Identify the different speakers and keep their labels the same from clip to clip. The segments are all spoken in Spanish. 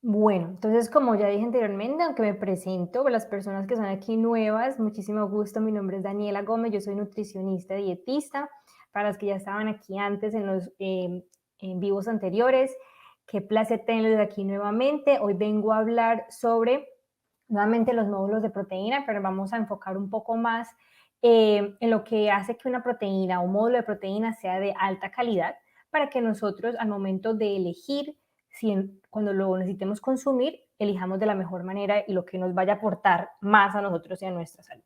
Speaker 1: Bueno, entonces como ya dije anteriormente, aunque me presento, para las personas que son aquí nuevas, muchísimo gusto, mi nombre es Daniela Gómez, yo soy nutricionista, dietista, para las que ya estaban aquí antes en los en vivos anteriores, qué placer tenerlos aquí nuevamente. Hoy vengo a hablar sobre nuevamente los módulos de proteína, pero vamos a enfocar un poco más en lo que hace que una proteína o un módulo de proteína sea de alta calidad para que nosotros al momento de elegir, cuando lo necesitemos consumir, elijamos de la mejor manera y lo que nos vaya a aportar más a nosotros y a nuestra salud.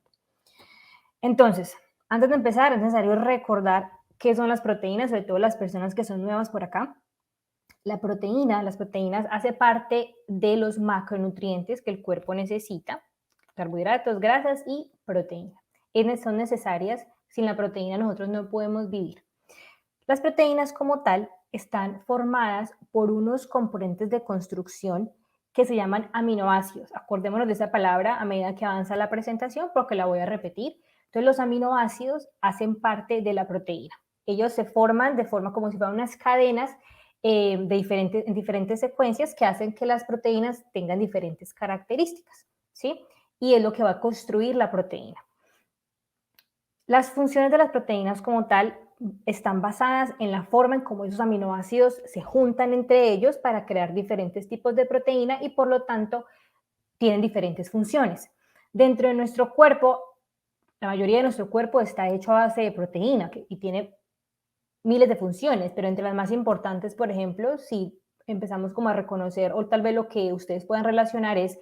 Speaker 1: Entonces, antes de empezar, es necesario recordar qué son las proteínas, sobre todo las personas que son nuevas por acá. Las proteínas hace parte de los macronutrientes que el cuerpo necesita, carbohidratos, grasas y proteínas. Son necesarias, sin la proteína nosotros no podemos vivir. Las proteínas como tal están formadas por unos componentes de construcción que se llaman aminoácidos. Acordémonos de esa palabra a medida que avanza la presentación porque la voy a repetir. Entonces los aminoácidos hacen parte de la proteína. Ellos se forman de forma como si fueran unas cadenas en diferentes secuencias que hacen que las proteínas tengan diferentes características, ¿sí? Y es lo que va a construir la proteína. Las funciones de las proteínas como tal están basadas en la forma en cómo esos aminoácidos se juntan entre ellos para crear diferentes tipos de proteína y por lo tanto tienen diferentes funciones. Dentro de nuestro cuerpo, la mayoría de nuestro cuerpo está hecho a base de proteína y tiene miles de funciones, pero entre las más importantes, por ejemplo, si empezamos como a reconocer, o tal vez lo que ustedes puedan relacionar es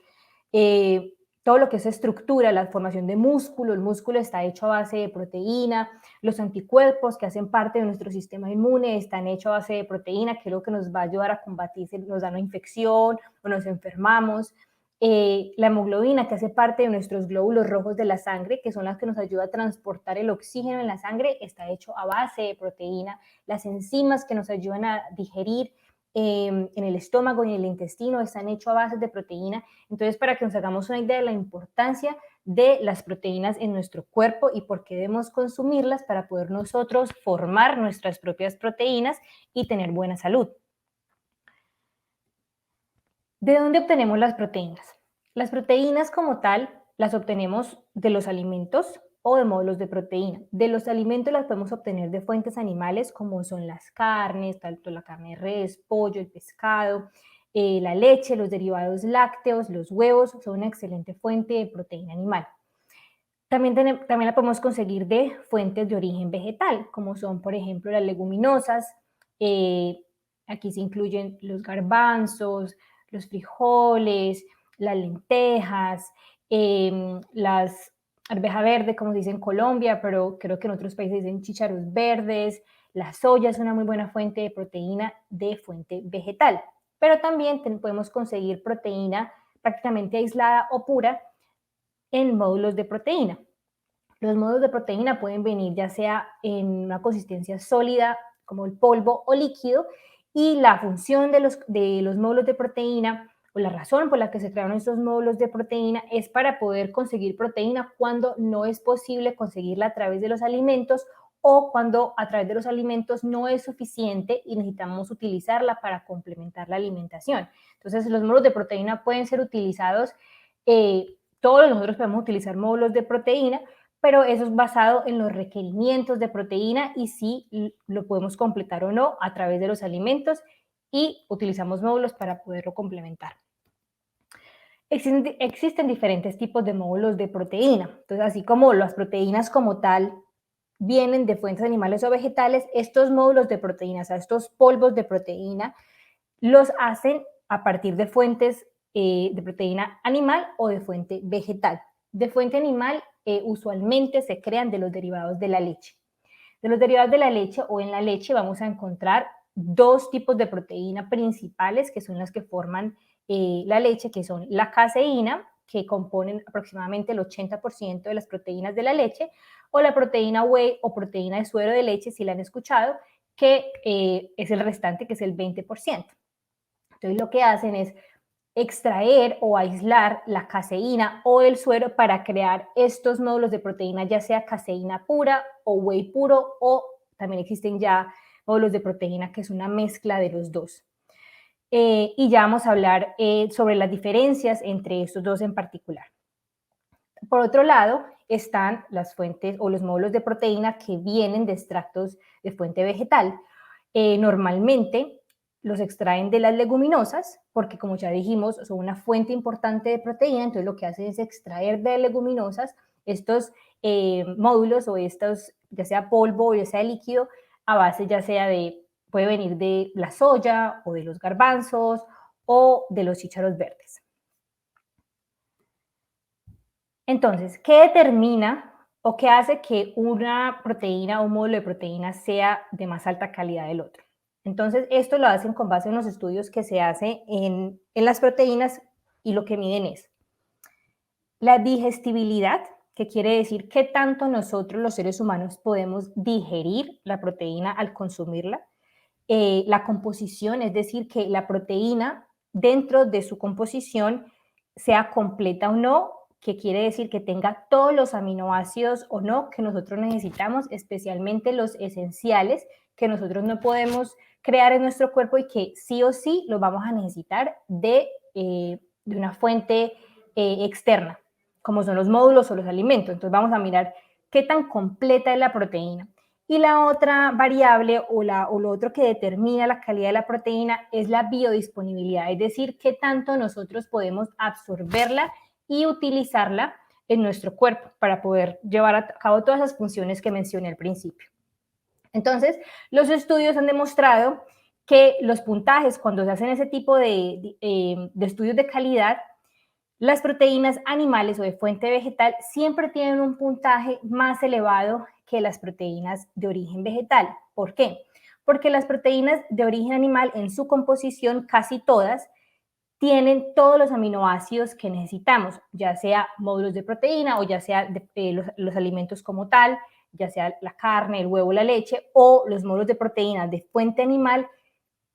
Speaker 1: eh, todo lo que es estructura, la formación de músculo, el músculo está hecho a base de proteína, los anticuerpos que hacen parte de nuestro sistema inmune están hechos a base de proteína, que es lo que nos va a ayudar a combatir si nos da una infección o nos enfermamos. La hemoglobina, que hace parte de nuestros glóbulos rojos de la sangre, que son las que nos ayuda a transportar el oxígeno en la sangre, está hecho a base de proteína. Las enzimas que nos ayudan a digerir en el estómago y en el intestino están hechos a base de proteína. Entonces, para que nos hagamos una idea de la importancia de las proteínas en nuestro cuerpo y por qué debemos consumirlas para poder nosotros formar nuestras propias proteínas y tener buena salud. ¿De dónde obtenemos las proteínas? Las proteínas como tal las obtenemos de los alimentos o de módulos de proteína. De los alimentos las podemos obtener de fuentes animales como son las carnes, tanto la carne de res, pollo, el pescado, la leche, los derivados lácteos, los huevos, son una excelente fuente de proteína animal. También la podemos conseguir de fuentes de origen vegetal, como son, por ejemplo, las leguminosas. eh, Aquí se incluyen los garbanzos, los frijoles, las lentejas, las arveja verde, como se dice en Colombia, pero creo que en otros países dicen chícharos verdes. La soya es una muy buena fuente de proteína de fuente vegetal, pero también podemos conseguir proteína prácticamente aislada o pura en módulos de proteína. Los módulos de proteína pueden venir ya sea en una consistencia sólida, como el polvo o líquido, y la función de los módulos de proteína o la razón por la que se crearon estos módulos de proteína es para poder conseguir proteína cuando no es posible conseguirla a través de los alimentos o cuando a través de los alimentos no es suficiente y necesitamos utilizarla para complementar la alimentación. Entonces, los módulos de proteína pueden ser utilizados, todos nosotros podemos utilizar módulos de proteína, pero eso es basado en los requerimientos de proteína y si lo podemos completar o no a través de los alimentos y utilizamos módulos para poderlo complementar. Existen diferentes tipos de módulos de proteína. Entonces, así como las proteínas como tal vienen de fuentes animales o vegetales, estos módulos de proteína, o sea, estos polvos de proteína, los hacen a partir de fuentes de proteína animal o de fuente vegetal. De fuente animal usualmente se crean de los derivados de la leche. De los derivados de la leche o en la leche vamos a encontrar dos tipos de proteína principales que son las que forman la leche, que son la caseína, que componen aproximadamente el 80% de las proteínas de la leche, o la proteína whey o proteína de suero de leche, si la han escuchado, que es el restante, que es el 20%. Entonces lo que hacen es extraer o aislar la caseína o el suero para crear estos módulos de proteína, ya sea caseína pura o whey puro, o también existen ya módulos de proteína que es una mezcla de los dos. y ya vamos a hablar sobre las diferencias entre estos dos en particular. Por otro lado, están las fuentes o los módulos de proteína que vienen de extractos de fuente vegetal. Normalmente los extraen de las leguminosas porque, como ya dijimos, son una fuente importante de proteína, entonces lo que hacen es extraer de leguminosas estos módulos o estos, ya sea polvo o ya sea líquido, a base ya sea de, puede venir de la soya o de los garbanzos o de los chícharos verdes. Entonces, ¿qué determina o qué hace que una proteína o un módulo de proteína sea de más alta calidad del otro? Entonces, esto lo hacen con base en los estudios que se hacen en las proteínas y lo que miden es la digestibilidad, que quiere decir qué tanto nosotros los seres humanos podemos digerir la proteína al consumirla. La composición, es decir, que la proteína dentro de su composición sea completa o no, que quiere decir que tenga todos los aminoácidos o no que nosotros necesitamos, especialmente los esenciales que nosotros no podemos crear en nuestro cuerpo y que sí o sí los vamos a necesitar de una fuente externa, como son los módulos o los alimentos. Entonces vamos a mirar qué tan completa es la proteína. Y la otra variable o lo otro que determina la calidad de la proteína es la biodisponibilidad, es decir, qué tanto nosotros podemos absorberla y utilizarla en nuestro cuerpo para poder llevar a cabo todas esas funciones que mencioné al principio. Entonces, los estudios han demostrado que los puntajes, cuando se hacen ese tipo de estudios de calidad, las proteínas animales o de fuente vegetal siempre tienen un puntaje más elevado que las proteínas de origen vegetal. ¿Por qué? Porque las proteínas de origen animal en su composición, casi todas, tienen todos los aminoácidos que necesitamos, ya sea módulos de proteína o ya sea los alimentos como tal, ya sea la carne, el huevo, la leche o los módulos de proteína de fuente animal,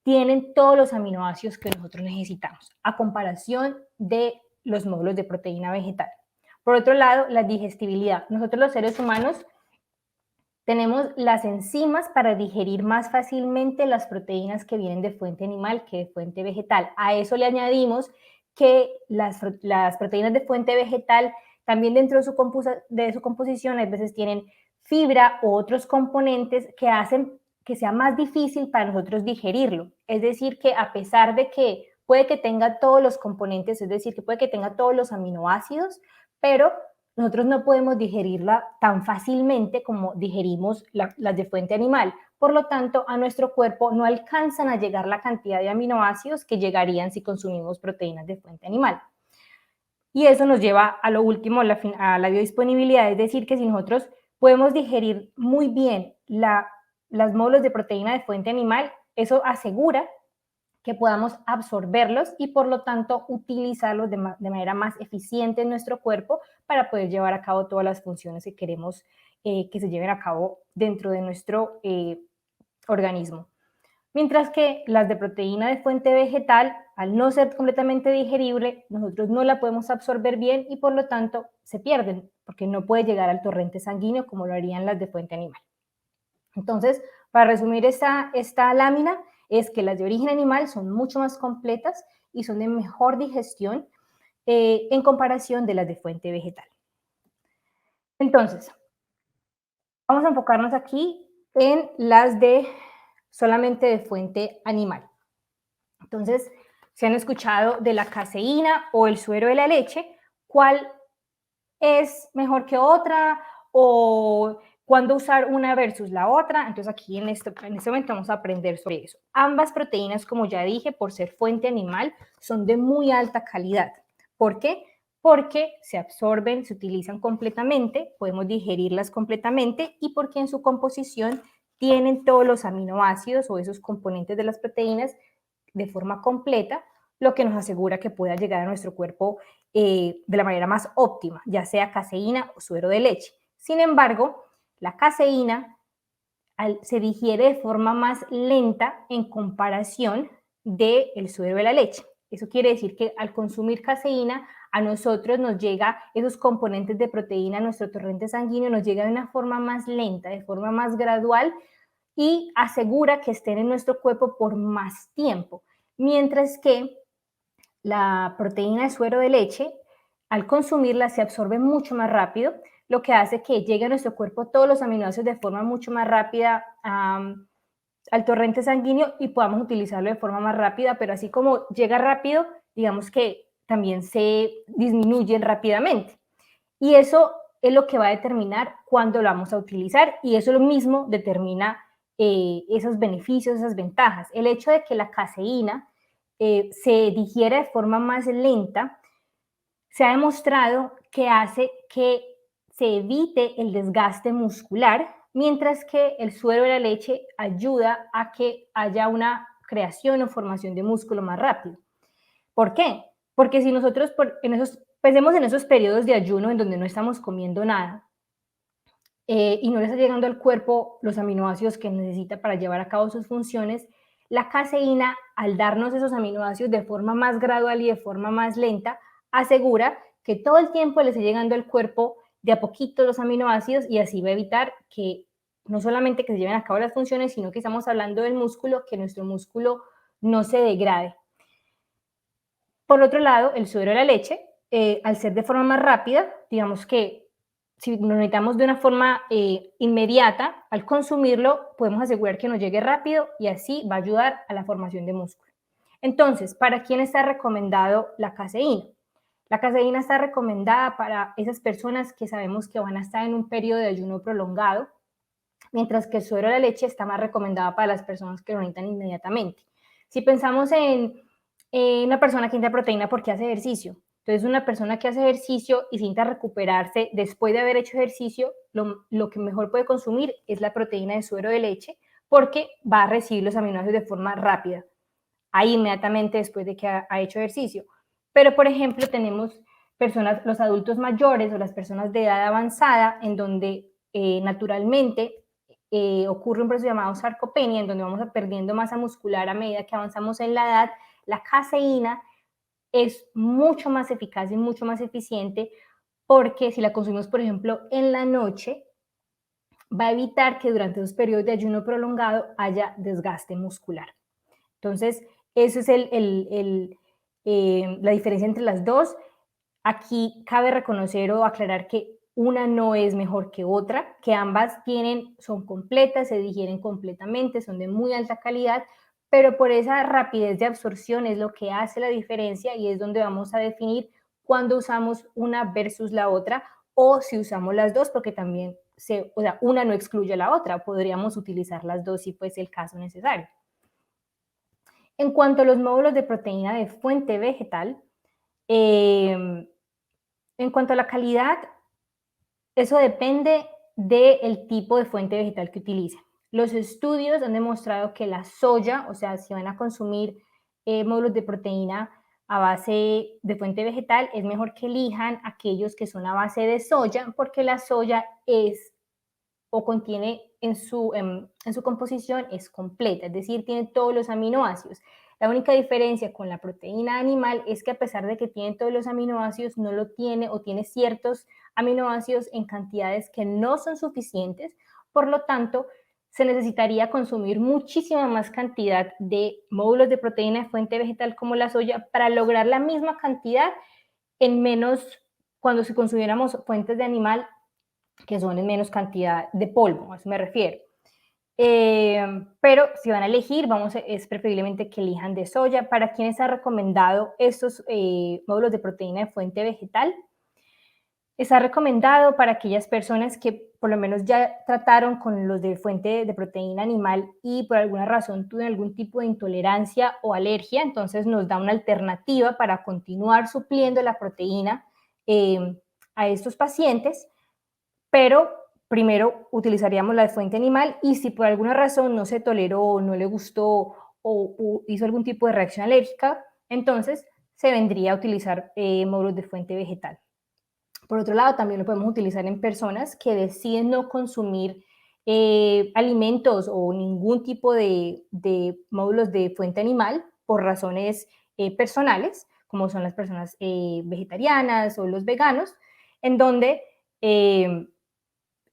Speaker 1: tienen todos los aminoácidos que nosotros necesitamos, a comparación de los módulos de proteína vegetal. Por otro lado, la digestibilidad. Nosotros los seres humanos tenemos las enzimas para digerir más fácilmente las proteínas que vienen de fuente animal que de fuente vegetal. A eso le añadimos que las proteínas de fuente vegetal también dentro de su composición a veces tienen fibra u otros componentes que hacen que sea más difícil para nosotros digerirlo. Es decir, que a pesar de que puede que tenga todos los componentes, es decir, que puede que tenga todos los aminoácidos, pero nosotros no podemos digerirla tan fácilmente como digerimos las de fuente animal. Por lo tanto, a nuestro cuerpo no alcanzan a llegar la cantidad de aminoácidos que llegarían si consumimos proteínas de fuente animal. Y eso nos lleva a lo último, a la biodisponibilidad, es decir, que si nosotros podemos digerir muy bien las módulos de proteína de fuente animal, eso asegura que podamos absorberlos y por lo tanto utilizarlos de manera más eficiente en nuestro cuerpo para poder llevar a cabo todas las funciones que queremos que se lleven a cabo dentro de nuestro organismo. Mientras que las de proteína de fuente vegetal, al no ser completamente digerible, nosotros no la podemos absorber bien y por lo tanto se pierden porque no puede llegar al torrente sanguíneo como lo harían las de fuente animal. Entonces, para resumir esta lámina, es que las de origen animal son mucho más completas y son de mejor digestión en comparación de las de fuente vegetal. Entonces, vamos a enfocarnos aquí en las de solamente de fuente animal. Entonces, si han escuchado de la caseína o el suero de la leche, ¿cuál es mejor que otra? ¿O cuándo usar una versus la otra? Entonces aquí en este momento vamos a aprender sobre eso. Ambas proteínas, como ya dije, por ser fuente animal, son de muy alta calidad. ¿Por qué? Porque se absorben, se utilizan completamente, podemos digerirlas completamente y porque en su composición tienen todos los aminoácidos o esos componentes de las proteínas de forma completa, lo que nos asegura que pueda llegar a nuestro cuerpo de la manera más óptima, ya sea caseína o suero de leche. Sin embargo, la caseína se digiere de forma más lenta en comparación del suero de la leche. Eso quiere decir que al consumir caseína, a nosotros nos llega esos componentes de proteína, nuestro torrente sanguíneo nos llega de una forma más lenta, de forma más gradual y asegura que estén en nuestro cuerpo por más tiempo. mientras que la proteína de suero de leche, al consumirla, se absorbe mucho más rápido, lo que hace que llegue a nuestro cuerpo todos los aminoácidos de forma mucho más rápida al torrente sanguíneo y podamos utilizarlo de forma más rápida, pero así como llega rápido, digamos que también se disminuyen rápidamente. Y eso es lo que va a determinar cuándo lo vamos a utilizar y eso lo mismo determina esos beneficios, esas ventajas. El hecho de que la caseína se digiere de forma más lenta, se ha demostrado que hace que se evite el desgaste muscular, mientras que el suero de la leche ayuda a que haya una creación o formación de músculo más rápido. ¿Por qué? Porque si nosotros pensemos en esos periodos de ayuno en donde no estamos comiendo nada y no le está llegando al cuerpo los aminoácidos que necesita para llevar a cabo sus funciones, la caseína, al darnos esos aminoácidos de forma más gradual y de forma más lenta, asegura que todo el tiempo le esté llegando al cuerpo de a poquito los aminoácidos y así va a evitar que no solamente que se lleven a cabo las funciones, sino que estamos hablando del músculo, que nuestro músculo no se degrade. Por otro lado, el suero de la leche, al ser de forma más rápida, digamos que si lo necesitamos de una forma inmediata, al consumirlo podemos asegurar que nos llegue rápido y así va a ayudar a la formación de músculo. Entonces, ¿para quién está recomendado la caseína? La caseína está recomendada para esas personas que sabemos que van a estar en un periodo de ayuno prolongado, mientras que el suero de la leche está más recomendado para las personas que lo necesitan inmediatamente. Si pensamos en una persona que necesita proteína porque hace ejercicio, entonces una persona que hace ejercicio y necesita recuperarse después de haber hecho ejercicio, lo que mejor puede consumir es la proteína de suero de leche porque va a recibir los aminoácidos de forma rápida, ahí inmediatamente después de que ha hecho ejercicio. Pero, por ejemplo, tenemos personas, los adultos mayores o las personas de edad avanzada, en donde naturalmente ocurre un proceso llamado sarcopenia, en donde vamos perdiendo masa muscular a medida que avanzamos en la edad. La caseína es mucho más eficaz y mucho más eficiente porque si la consumimos, por ejemplo, en la noche, va a evitar que durante esos periodos de ayuno prolongado haya desgaste muscular. Entonces, esa es la diferencia entre las dos. Aquí cabe reconocer o aclarar que una no es mejor que otra, que ambas son completas, se digieren completamente, son de muy alta calidad, pero por esa rapidez de absorción es lo que hace la diferencia y es donde vamos a definir cuándo usamos una versus la otra o si usamos las dos, porque también una no excluye a la otra, podríamos utilizar las dos si fuese el caso necesario. En cuanto a los módulos de proteína de fuente vegetal, en cuanto a la calidad, eso depende del tipo de fuente vegetal que utilicen. Los estudios han demostrado que la soya, o sea, si van a consumir módulos de proteína a base de fuente vegetal, es mejor que elijan aquellos que son a base de soya, porque la soya es o contiene en su composición es completa, es decir, tiene todos los aminoácidos. La única diferencia con la proteína animal es que a pesar de que tiene todos los aminoácidos, no lo tiene o tiene ciertos aminoácidos en cantidades que no son suficientes, por lo tanto, se necesitaría consumir muchísima más cantidad de módulos de proteína de fuente vegetal como la soya para lograr la misma cantidad en menos, cuando si consumiéramos fuentes de animal que son en menos cantidad de polvo, a eso me refiero. Pero si van a elegir, es preferiblemente que elijan de soya. ¿Para quién está recomendado estos módulos de proteína de fuente vegetal? Está recomendado para aquellas personas que por lo menos ya trataron con los de fuente de proteína animal y por alguna razón tuvieron algún tipo de intolerancia o alergia, entonces nos da una alternativa para continuar supliendo la proteína a estos pacientes, pero primero utilizaríamos la de fuente animal y si por alguna razón no se toleró, no le gustó o hizo algún tipo de reacción alérgica, entonces se vendría a utilizar módulos de fuente vegetal. Por otro lado, también lo podemos utilizar en personas que deciden no consumir alimentos o ningún tipo de módulos de fuente animal por razones personales, como son las personas vegetarianas o los veganos, en donde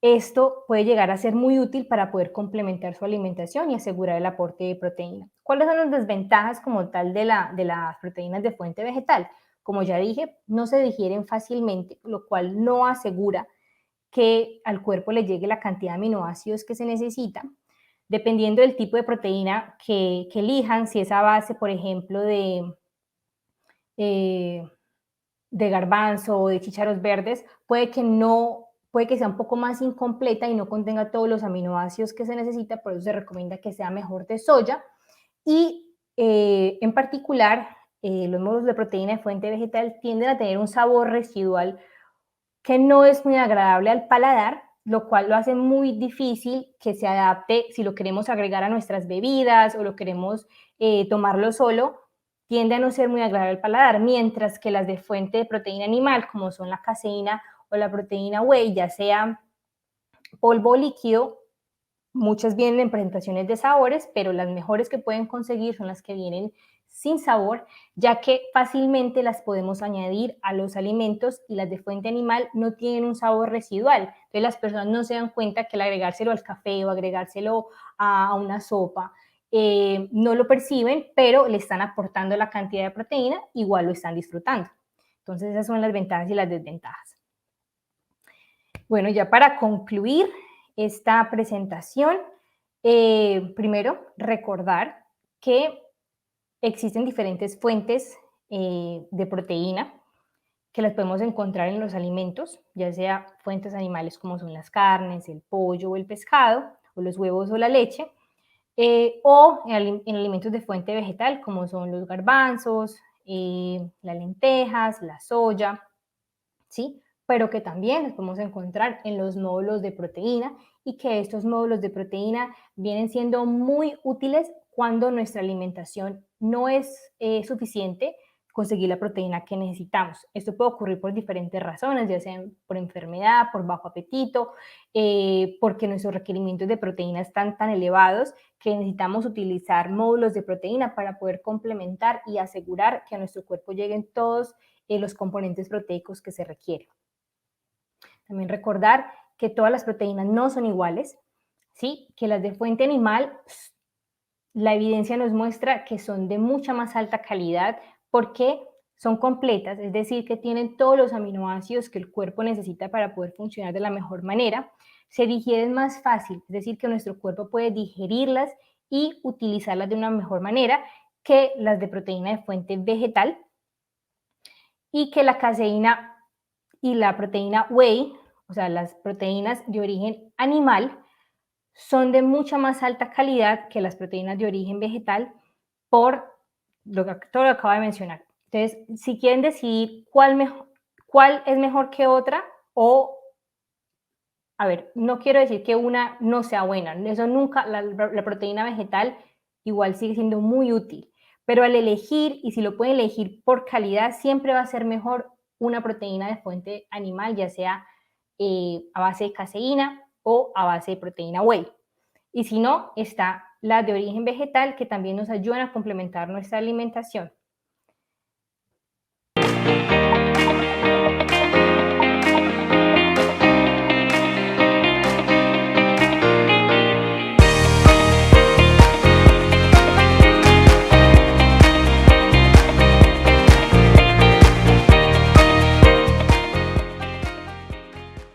Speaker 1: esto puede llegar a ser muy útil para poder complementar su alimentación y asegurar el aporte de proteína. ¿Cuáles son las desventajas como tal de las proteínas de fuente vegetal? Como ya dije, no se digieren fácilmente, lo cual no asegura que al cuerpo le llegue la cantidad de aminoácidos que se necesita. Dependiendo del tipo de proteína que elijan, si es a base, por ejemplo, eh, de garbanzo o de chícharos verdes, puede que sea un poco más incompleta y no contenga todos los aminoácidos que se necesita, por eso se recomienda que sea mejor de soya. Y en particular, los módulos de proteína de fuente vegetal tienden a tener un sabor residual que no es muy agradable al paladar, lo cual lo hace muy difícil que se adapte si lo queremos agregar a nuestras bebidas o lo queremos tomarlo solo, tiende a no ser muy agradable al paladar, mientras que las de fuente de proteína animal, como son la caseína o la proteína whey, ya sea polvo o líquido, muchas vienen en presentaciones de sabores, pero las mejores que pueden conseguir son las que vienen sin sabor, ya que fácilmente las podemos añadir a los alimentos y las de fuente animal no tienen un sabor residual. Entonces las personas no se dan cuenta que al agregárselo al café o agregárselo a una sopa, no lo perciben, pero le están aportando la cantidad de proteína, igual lo están disfrutando. Entonces esas son las ventajas y las desventajas. Bueno, ya para concluir esta presentación, primero recordar que existen diferentes fuentes de proteína que las podemos encontrar en los alimentos, ya sea fuentes animales como son las carnes, el pollo o el pescado, o los huevos o la leche, o en alimentos de fuente vegetal como son los garbanzos, las lentejas, la soya, ¿sí? Pero que también los podemos encontrar en los módulos de proteína y que estos módulos de proteína vienen siendo muy útiles cuando nuestra alimentación no es suficiente conseguir la proteína que necesitamos. Esto puede ocurrir por diferentes razones, ya sea por enfermedad, por bajo apetito, porque nuestros requerimientos de proteína están tan elevados que necesitamos utilizar módulos de proteína para poder complementar y asegurar que a nuestro cuerpo lleguen todos los componentes proteicos que se requieren. También recordar que todas las proteínas no son iguales, ¿sí? Que las de fuente animal, la evidencia nos muestra que son de mucha más alta calidad porque son completas, es decir, que tienen todos los aminoácidos que el cuerpo necesita para poder funcionar de la mejor manera. Se digieren más fácil, es decir, que nuestro cuerpo puede digerirlas y utilizarlas de una mejor manera que las de proteína de fuente vegetal, y que la caseína y la proteína whey, o sea, las proteínas de origen animal, son de mucha más alta calidad que las proteínas de origen vegetal por todo lo que acabo de mencionar. Entonces, si quieren decidir cuál es mejor que otra, o, a ver, no quiero decir que una no sea buena, eso nunca, la proteína vegetal igual sigue siendo muy útil, pero al elegir, y si lo pueden elegir por calidad, siempre va a ser mejor una proteína de fuente animal, ya sea a base de caseína o a base de proteína whey. Y si no, está la de origen vegetal, que también nos ayudan a complementar nuestra alimentación.